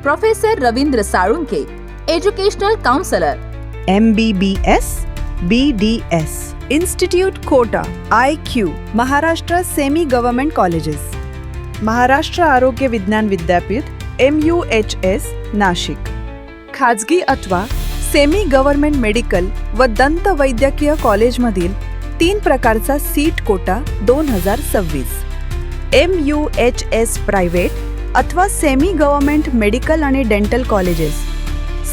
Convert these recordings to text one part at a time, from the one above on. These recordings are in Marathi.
Professor Ravindra Salunkhe, educational counsellor, MBBS, BDS, institute quota, IQ, Maharashtra semi government colleges, Maharashtra Arogya Vigyan विद्यापीठ, MUHS, नाशिक, खाजगी अथवा सेमी गव्हर्नमेंट मेडिकल व दंत वैद्यकीय कॉलेजमधील 3 प्रकारचा सीट कोटा 2026, MUHS प्रायव्हेट अथवा सेमी गव्हर्नमेंट मेडिकल आणि डेंटल कॉलेजेस,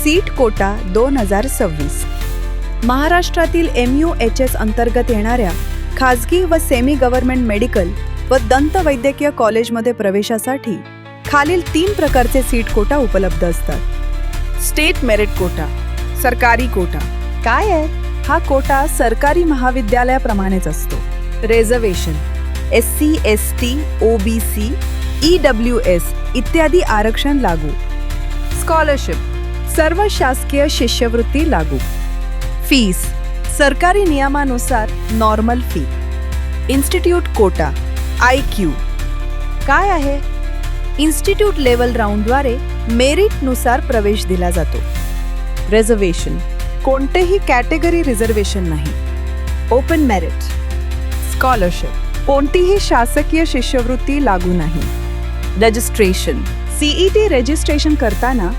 सीट कोटा 2026, महाराष्ट्रातील MUHS अंतर्गत येणाऱ्या खाजगी व सेमी गव्हर्नमेंट मेडिकल व दंत वैद्यकीय कॉलेजमध्ये प्रवेशासाठी खालील 3 प्रकारचे सीट कोटा उपलब्ध असतात. स्टेट मेरिट कोटा, सरकारी कोटा. काय आहे हा कोटा? सरकारी महाविद्यालयाप्रमाणेच असतो. Reservation, SC, ST, OBC, EWS इत्यादी आरक्षण लागू. स्कॉलरशिप, सर्व शासकीय शिष्यवृत्ती लागू. फीस, सरकारी नियमानुसार normal fee. Institute quota, IQ. काय आहे? इन्स्टिट्यूट लेवल राऊंडद्वारे मेरिटनुसार प्रवेश दिला जातो. रिझर्वेशन, कोणतेही कॅटेगरी रिझर्वेशन नाही. Open merit. स्कॉलरशिप, कोणतीही शासकीय शिष्यवृत्ती लागू नाही. रजिस्ट्रेशन, CET रजिस्ट्रेशन करताना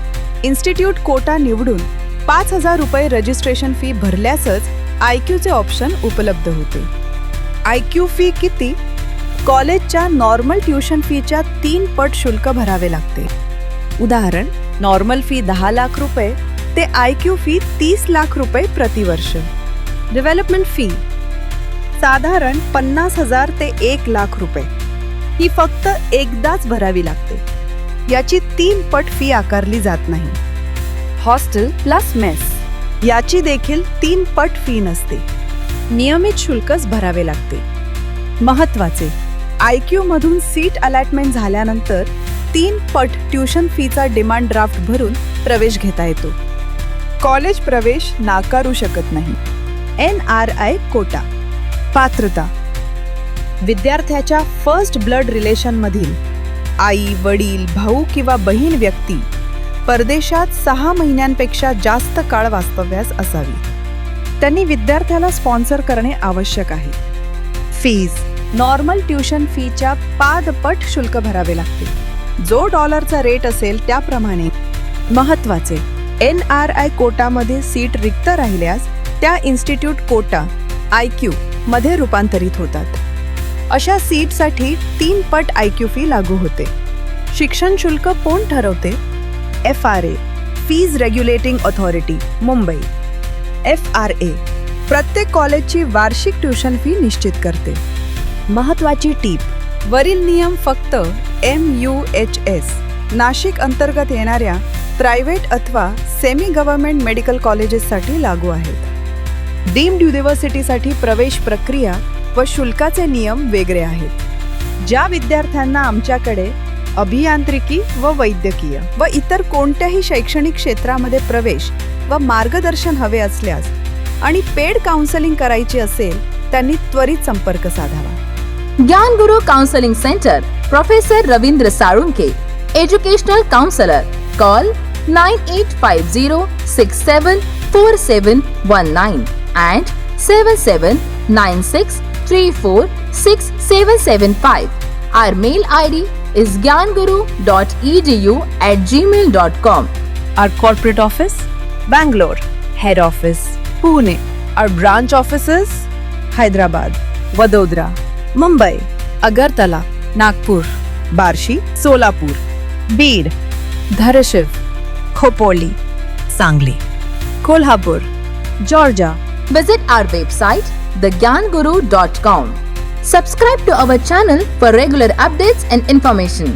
इन्स्टिट्यूट कोटा निवडून 5,000 रुपये रजिस्ट्रेशन फी भरल्यासच IQचे ऑप्शन उपलब्ध होते. IQ फी किती? कॉलेजच्या नॉर्मल ट्युशन फीच्या 3 पट शुल्क भरावे लागते. उदाहरण, नॉर्मल फी 10 लाख रुपये ते IQ फी 30 लाख रुपये प्रतिवर्ष. डेव्हलपमेंट फी साधारण 50,000 ते 1 लाख रुपये. ही फक्त एकदाच भरावी लागते. याची 3 पट फी आकारली जात नाही. हॉस्टेल प्लस मेस, याची देखील 3 पट फी नसते. नियमित शुल्कच भरावे लागते. महत्त्वाचे, IQ मधून सीट अलॉटमेंट झाल्यानंतर 3 पट ट्युशन फीचा डिमांड ड्राफ्ट भरून प्रवेश घेता येतो. कॉलेज प्रवेश नाकारू शकत नाही. NRI कोटा. पात्रता, विद्यार्थ्याच्या फर्स्ट ब्लड रिलेशनमधील आई, वडील, भाऊ किंवा बहीण व्यक्ती परदेशात 6 महिन्यांपेक्षा जास्त काळ वास्तव्यास असावी. त्यांनी विद्यार्थ्याला स्पॉन्सर करणे आवश्यक आहे. फीज, नॉर्मल ट्युशन फीच्या 5 पट शुल्क भरावे लागते. जो डॉलरचा रेट असेल त्याप्रमाणे. महत्त्वाचे, NRI कोटामध्ये सीट रिक्त राहिल्यास त्या इन्स्टिट्यूट कोटा IQ मध्ये रूपांतरित होतात. अशा सीटसाठी 3 पट IQ फी लागू होते. शिक्षण शुल्क कोण ठरवते? FRA, fees regulating authority, Mumbai. FRA प्रत्येक कॉलेजची वार्षिक ट्युशन फी निश्चित करते. महत्त्वाची टीप, वरील नियम फक्त MUHS नाशिक अंतर्गत येणाऱ्या प्रायव्हेट अथवा सेमी गव्हर्नमेंट मेडिकल कॉलेजेससाठी लागू आहेत. डीम्ड युनिव्हर्सिटीसाठी प्रवेश प्रक्रिया व शुल्काचे नियम वेगळे आहेत. ज्या विद्यार्थ्यांना आमच्याकडे अभियांत्रिकी व वैद्यकीय व इतर कोणत्याही शैक्षणिक क्षेत्रामध्ये प्रवेश व मार्गदर्शन हवे असल्यास आणि पेड काउन्सेलिंग करायची असेल त्यांनी त्वरित संपर्क साधावा. Gyan Guru counselling centre, professor Ravindra Salunkhe, educational counsellor. Call 9850674719 and 7796346775. Our mail ID is gyanguru.edu@gmail.com. Our corporate office, Bangalore. Head office, Pune. Our branch offices, Hyderabad, Vadodara, Mumbai, Agartala, Nagpur, Barshi, Solapur, Beed, Dharashiv, Khopoli, Sangli, Kolhapur, Georgia. Visit our website thegyanguru.com. Subscribe to our channel for regular updates and information.